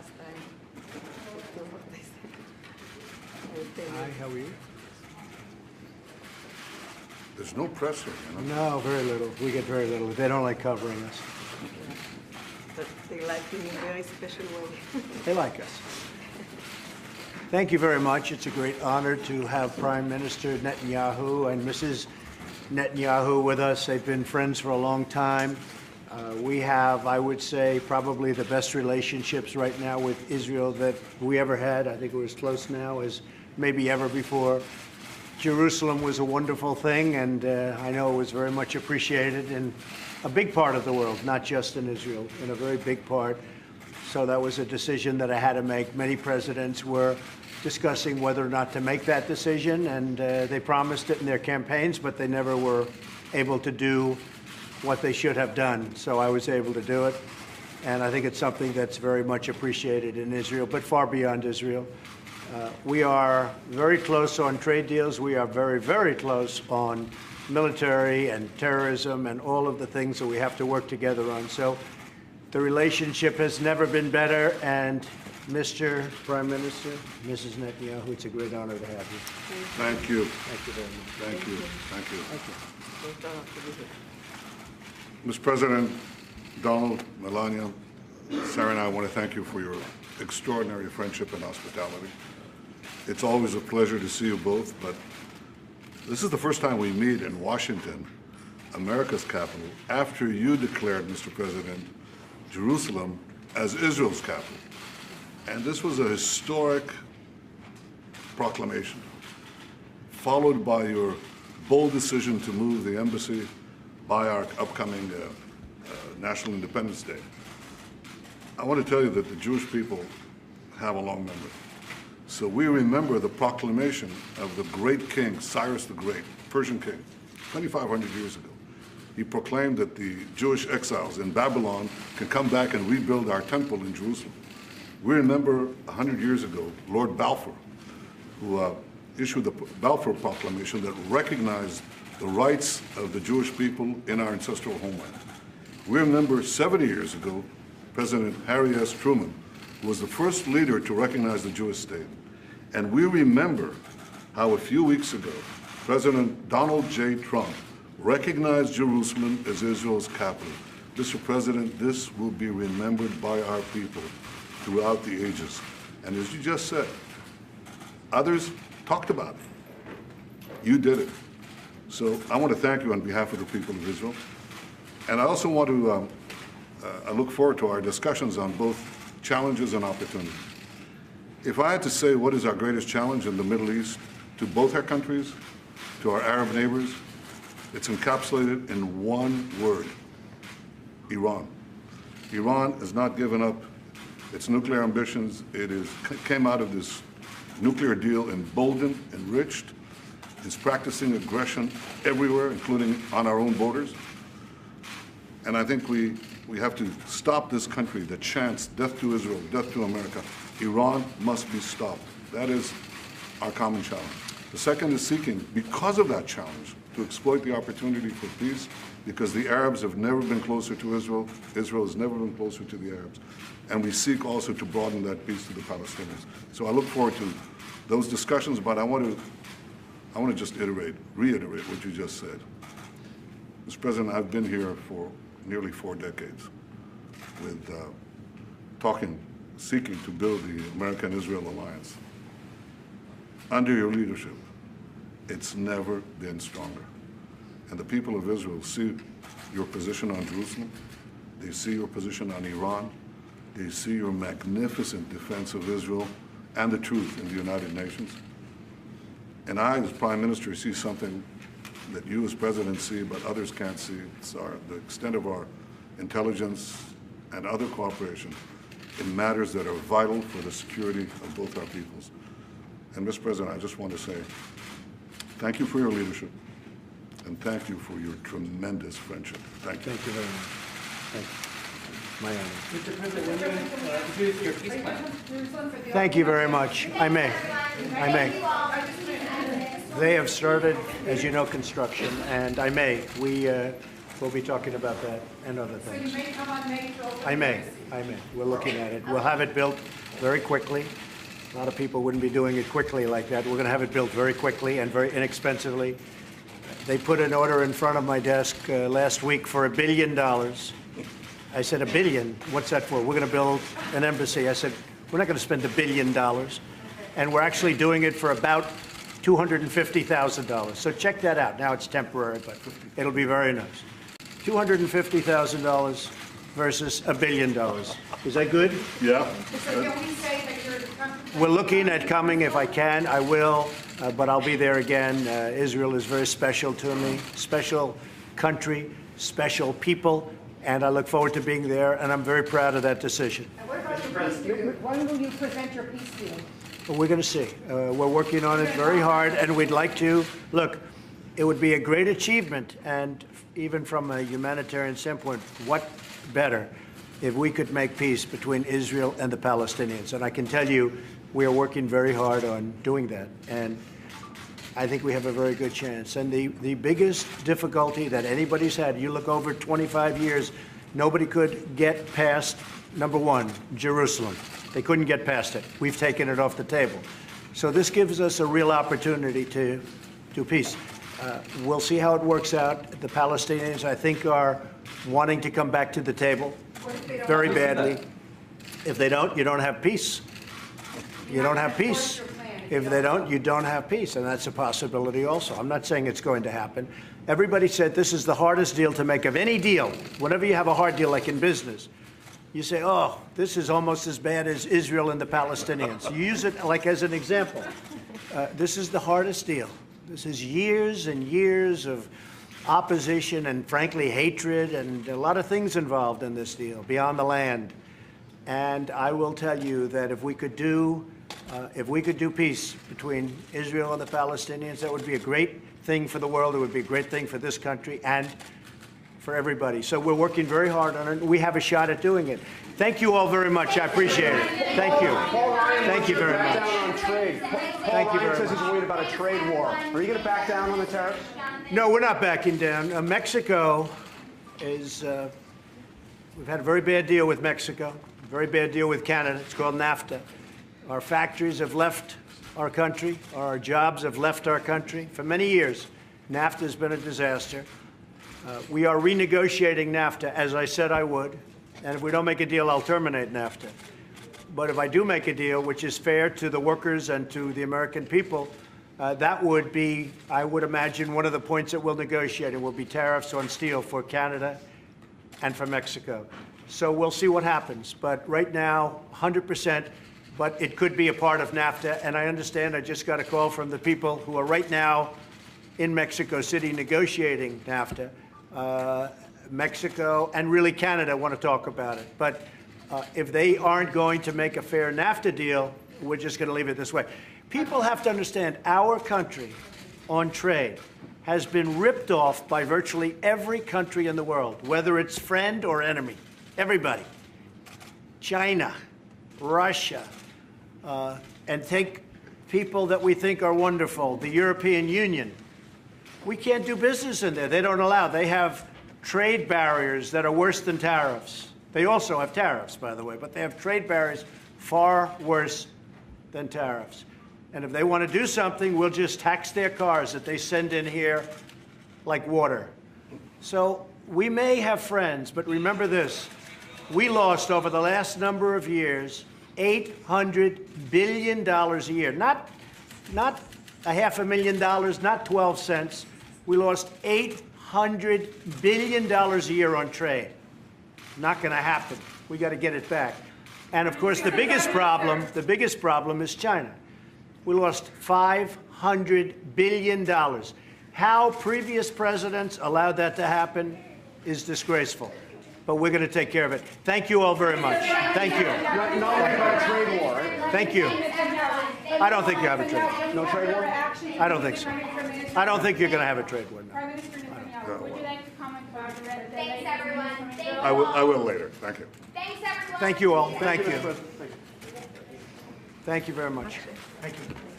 last time. Hi, how are you? There's no press here, you know? No, very little. We get very little. They don't like covering us. But they like you in a very special way. They like us. Thank you very much. It's a great honor to have Prime Minister Netanyahu and Mrs. Netanyahu with us. They've been friends for a long time. We have, I would say, probably the best relationships right now with Israel that we ever had. I think we're as close now as maybe ever before. Jerusalem was a wonderful thing, and I know it was very much appreciated in a big part of the world, not just in Israel, in a very big part. So that was a decision that I had to make. Many presidents were discussing whether or not to make that decision, and they promised it in their campaigns, but they never were able to do what they should have done. So I was able to do it, and I think it's something that's very much appreciated in Israel, but far beyond Israel. We are very close on trade deals. We are very, very close on military and terrorism and all of the things that we have to work together on. So the relationship has never been better. And Mr. Prime Minister, Mrs. Netanyahu, it's a great honor to have you. Thank you. Thank you very much. Thank you. Thank you. Thank you. Great honor to be here. Mr. President, Donald, Melania, Sarah and I want to thank you for your extraordinary friendship and hospitality. It's always a pleasure to see you both, but this is the first time we meet in Washington, America's capital, after you declared, Mr. President, Jerusalem as Israel's capital. And this was a historic proclamation, followed by your bold decision to move the embassy by our upcoming National Independence Day. I want to tell you that the Jewish people have a long memory. So we remember the proclamation of the great king, Cyrus the Great, Persian king, 2,500 years ago. He proclaimed that the Jewish exiles in Babylon can come back and rebuild our temple in Jerusalem. We remember 100 years ago, Lord Balfour, who issued the Balfour Proclamation that recognized the rights of the Jewish people in our ancestral homeland. We remember 70 years ago, President Harry S. Truman was the first leader to recognize the Jewish state. And we remember how a few weeks ago, President Donald J. Trump recognized Jerusalem as Israel's capital. Mr. President, this will be remembered by our people throughout the ages. And as you just said, others talked about it. You did it. So I want to thank you on behalf of the people of Israel. And I also want to I look forward to our discussions on both challenges and opportunities. If I had to say what is our greatest challenge in the Middle East to both our countries, to our Arab neighbors, it's encapsulated in one word: Iran. Iran has not given up its nuclear ambitions. It came out of this nuclear deal emboldened, enriched. It's practicing aggression everywhere, including on our own borders. And I think we have to stop this country that chants death to Israel, death to America. Iran must be stopped. That is our common challenge. The second is seeking, because of that challenge, to exploit the opportunity for peace, because the Arabs have never been closer to Israel. Israel has never been closer to the Arabs. And we seek also to broaden that peace to the Palestinians. So I look forward to those discussions, but I want to just reiterate what you just said. Mr. President, I've been here for nearly 4 decades with seeking to build the American-Israel alliance. Under your leadership, it's never been stronger. And the people of Israel see your position on Jerusalem. They see your position on Iran. They see your magnificent defense of Israel and the truth in the United Nations. And I, as Prime Minister, see something that you as President see, but others can't see. It's the extent of our intelligence and other cooperation in matters that are vital for the security of both our peoples. And Mr. President, I just want to say thank you for your leadership, and thank you for your tremendous friendship. Thank you. Thank you very much. Thank you. My honor. Mr. President, when you introduce your peace plan. Thank you very much. I may. They have started, as you know, construction, and I may. We'll be talking about that and other So you things. may come on May to open I may. this. We're looking at it. We'll have it built very quickly. A lot of people wouldn't be doing it quickly like that. We're going to have it built very quickly and very inexpensively. They put an order in front of my desk last week for $1 billion. I said, $1 billion? What's that for? We're going to build an embassy. I said, we're not going to spend $1 billion. And we're actually doing it for about $250,000. So check that out. Now it's temporary, but it'll be very nice. $250,000 versus $1 billion. Is that good? Yeah? So can we say that you're comfortable? We're looking at coming. If I can, I will, but I'll be there again. Israel is very special to me, special country, special people, and I look forward to being there, and I'm very proud of that decision. And what about your peace deal? When will you present your peace deal? But we're going to see. We're working on it very hard, and we'd like to. Look, it would be a great achievement, and even from a humanitarian standpoint, what better if we could make peace between Israel and the Palestinians? And I can tell you, we are working very hard on doing that, and I think we have a very good chance. And the biggest difficulty that anybody's had, you look over 25 years, nobody could get past, number one, Jerusalem. They couldn't get past it. We've taken it off the table. So this gives us a real opportunity to do peace. We'll see how it works out. The Palestinians, I think, are wanting to come back to the table very badly. If they don't, you don't have peace. You don't have peace. If they don't, you don't have peace, and that's a possibility also. I'm not saying it's going to happen. Everybody said this is the hardest deal to make of any deal. Whenever you have a hard deal, like in business, you say, oh, this is almost as bad as Israel and the Palestinians. You use it like as an example. This is the hardest deal. This is years and years of opposition and, frankly, hatred and a lot of things involved in this deal, beyond the land. And I will tell you that if we could do peace between Israel and the Palestinians, that would be a great thing for the world. It would be a great thing for this country and for everybody. So we're working very hard on it. We have a shot at doing it. Thank you all very much. I appreciate it. Thank you. Thank you very much. On trade. Thank you Ryan very says much. he's worried about a trade war. Are you going to back down on the tariffs? No, we're not backing down. Mexico is, we've had a very bad deal with Mexico, a very bad deal with Canada. It's called NAFTA. Our factories have left our country. Our jobs have left our country for many years. NAFTA has been a disaster. We are renegotiating NAFTA, as I said I would. And if we don't make a deal, I'll terminate NAFTA. But if I do make a deal, which is fair to the workers and to the American people, that would be, I would imagine, one of the points that we'll negotiate. It will be tariffs on steel for Canada and for Mexico. So we'll see what happens. But right now, 100%, but it could be a part of NAFTA. And I understand, I just got a call from the people who are right now in Mexico City negotiating NAFTA. Mexico and really Canada want to talk about it. But if they aren't going to make a fair NAFTA deal, we're just going to leave it this way. People have to understand our country on trade has been ripped off by virtually every country in the world, whether it's friend or enemy. Everybody. China, Russia, and take people that we think are wonderful, the European Union. We can't do business in there. They don't allow. They have trade barriers that are worse than tariffs. They also have tariffs, by the way, but they have trade barriers far worse than tariffs. And if they want to do something, we'll just tax their cars that they send in here like water. So we may have friends, but remember this. We lost over the last number of years $800 billion a year. Not $500,000, not 12 cents. We lost $800 billion a year on trade. Not going to happen. We got to get it back. And of course, the biggest problem is China. We lost $500 billion. How previous presidents allowed that to happen is disgraceful. But we're going to take care of it. Thank you all very much. Thank you. No about a trade war. Thank you. I don't think you have a trade war. No trade war? I don't think so. I don't think you're going to have a trade war. No. Prime Minister Netanyahu, would you like to comment about the red? Thanks, everyone. Thank you. I will later. Thank you. Thanks, everyone. Thank you all. Thank you. Thank you. Thank you very much. Thank you.